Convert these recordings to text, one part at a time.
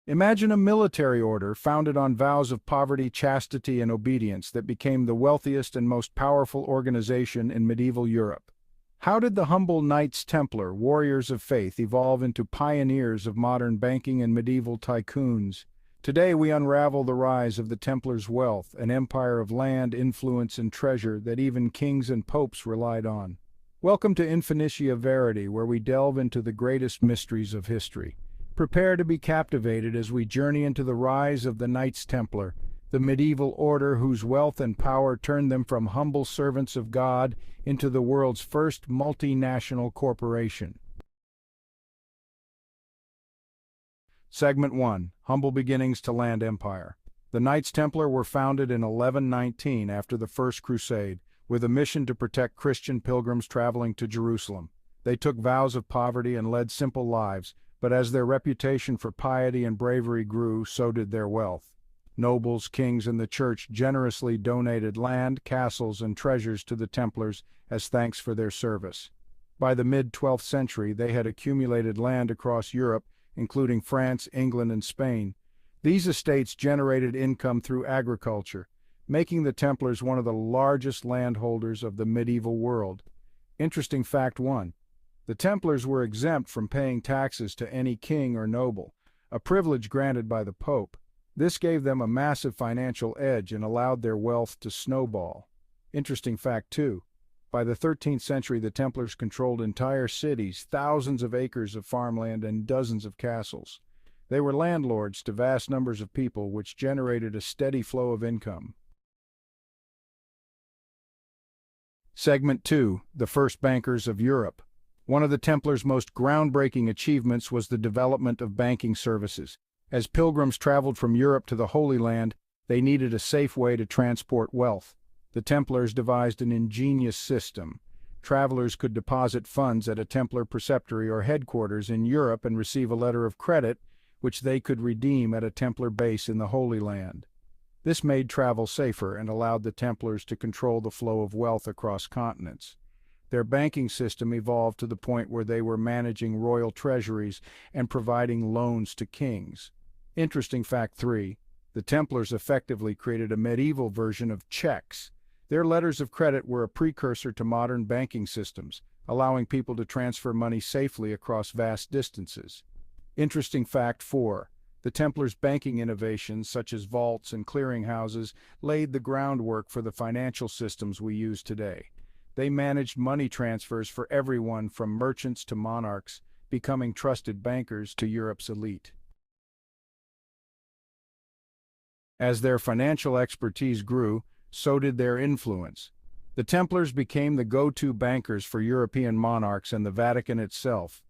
Imagine a military order founded on vows of poverty, chastity, and obedience that became the wealthiest and most powerful organization in medieval Europe. How did the humble Knights Templar, warriors of faith, evolve into pioneers of modern banking and medieval tycoons? Today we unravel the rise of the Templars' wealth, an empire of land, influence, and treasure that even kings and popes relied on. Welcome to Infinitia Verity, where we delve into the greatest mysteries of history. Prepare to be captivated as we journey into the rise of the Knights Templar, the medieval order whose wealth and power turned them from humble servants of God into the world's first multinational corporation. Segment 1. Humble Beginnings to Land Empire. The Knights Templar were founded in 1119 after the First Crusade, with a mission to protect Christian pilgrims traveling to Jerusalem. They took vows of poverty and led simple lives, but as their reputation for piety and bravery grew, so did their wealth. Nobles, kings, and the church generously donated land, castles, and treasures to the Templars as thanks for their service. By the mid-12th century, they had accumulated land across Europe, including France, England, and Spain. These estates generated income through agriculture, making the Templars one of the largest landholders of the medieval world. Interesting fact 1. The Templars were exempt from paying taxes to any king or noble, a privilege granted by the Pope. This gave them a massive financial edge and allowed their wealth to snowball. Interesting fact 2. By the 13th century, the Templars controlled entire cities, thousands of acres of farmland, and dozens of castles. They were landlords to vast numbers of people, which generated a steady flow of income. Segment 2. The First Bankers of Europe. One of the Templars' most groundbreaking achievements was the development of banking services. As pilgrims traveled from Europe to the Holy Land, they needed a safe way to transport wealth. The Templars devised an ingenious system. Travelers could deposit funds at a Templar preceptory or headquarters in Europe and receive a letter of credit, which they could redeem at a Templar base in the Holy Land. This made travel safer and allowed the Templars to control the flow of wealth across continents. Their banking system evolved to the point where they were managing royal treasuries and providing loans to kings. Interesting fact 3. The Templars effectively created a medieval version of checks. Their letters of credit were a precursor to modern banking systems, allowing people to transfer money safely across vast distances. Interesting fact 4. The Templars' banking innovations, such as vaults and clearinghouses, laid the groundwork for the financial systems we use today. They managed money transfers for everyone from merchants to monarchs, becoming trusted bankers to Europe's elite. As their financial expertise grew, so did their influence. The Templars became the go-to bankers for European monarchs and the Vatican itself.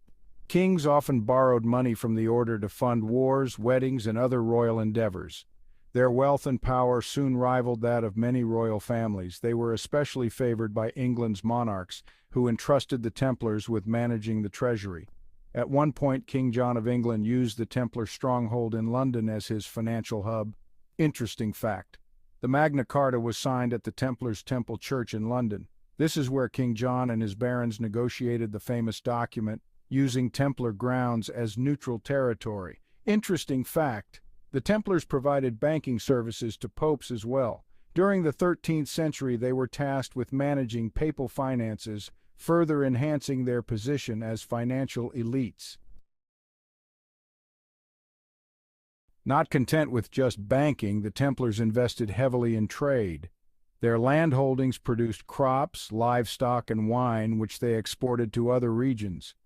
Kings often borrowed money from the order to fund wars, weddings, and other royal endeavors. Their wealth and power soon rivaled that of many royal families. They were especially favored by England's monarchs, who entrusted the Templars with managing the treasury. At one point, King John of England used the Templar stronghold in London as his financial hub. Interesting fact. The Magna Carta was signed at the Templars' Temple Church in London. This is where King John and his barons negotiated the famous document, using Templar grounds as neutral territory. Interesting fact. The Templars provided banking services to popes as well. During the 13th century, they were tasked with managing papal finances, further enhancing their position as financial elites. Not content with just banking, the Templars invested heavily in trade. Their land holdings produced crops, livestock, and wine, which they exported to other regions.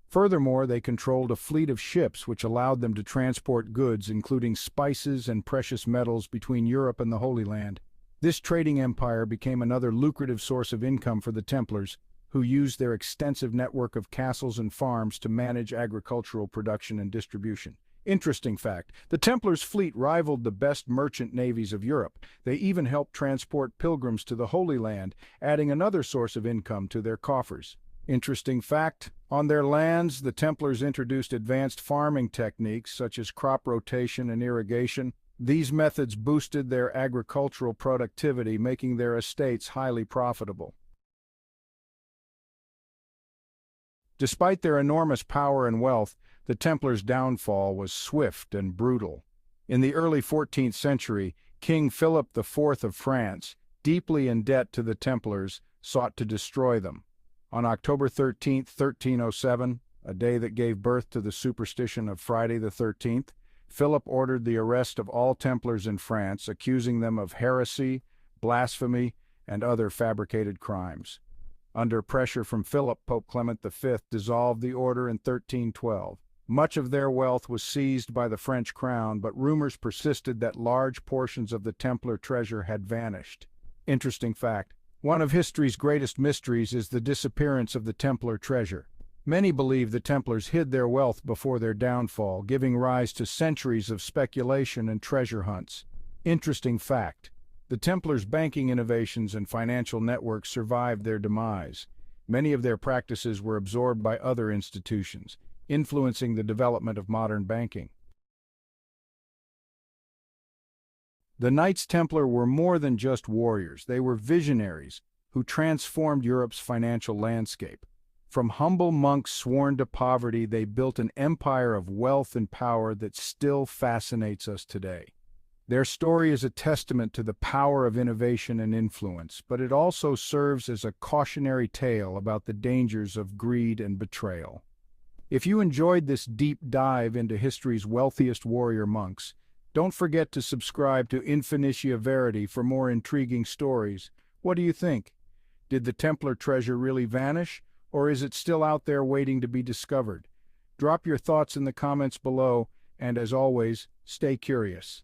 Furthermore, they controlled a fleet of ships which allowed them to transport goods, including spices and precious metals, between Europe and the Holy Land. This trading empire became another lucrative source of income for the Templars, who used their extensive network of castles and farms to manage agricultural production and distribution. Interesting fact, the Templars' fleet rivaled the best merchant navies of Europe. They even helped transport pilgrims to the Holy Land, adding another source of income to their coffers. Interesting fact, on their lands, the Templars introduced advanced farming techniques such as crop rotation and irrigation. These methods boosted their agricultural productivity, making their estates highly profitable. Despite their enormous power and wealth, The Templars' downfall was swift and brutal. In the early 14th century, King Philip IV of France, deeply in debt to the Templars, sought to destroy them. On October 13, 1307, a day that gave birth to the superstition of Friday the 13th, Philip ordered the arrest of all Templars in France, accusing them of heresy, blasphemy, and other fabricated crimes. Under pressure from Philip, Pope Clement V dissolved the order in 1312. Much of their wealth was seized by the French crown, but rumors persisted that large portions of the Templar treasure had vanished. Interesting fact: one of history's greatest mysteries is the disappearance of the Templar treasure. Many believe the Templars hid their wealth before their downfall, giving rise to centuries of speculation and treasure hunts. Interesting fact: the Templars' banking innovations and financial networks survived their demise. Many of their practices were absorbed by other institutions, influencing the development of modern banking. The Knights Templar were more than just warriors. They were visionaries who transformed Europe's financial landscape. From humble monks sworn to poverty, they built an empire of wealth and power that still fascinates us today. Their story is a testament to the power of innovation and influence, but it also serves as a cautionary tale about the dangers of greed and betrayal. If you enjoyed this deep dive into history's wealthiest warrior monks, don't forget to subscribe to Infinitia Verity for more intriguing stories. What do you think? Did the Templar treasure really vanish, or is it still out there waiting to be discovered? Drop your thoughts in the comments below, and as always, stay curious.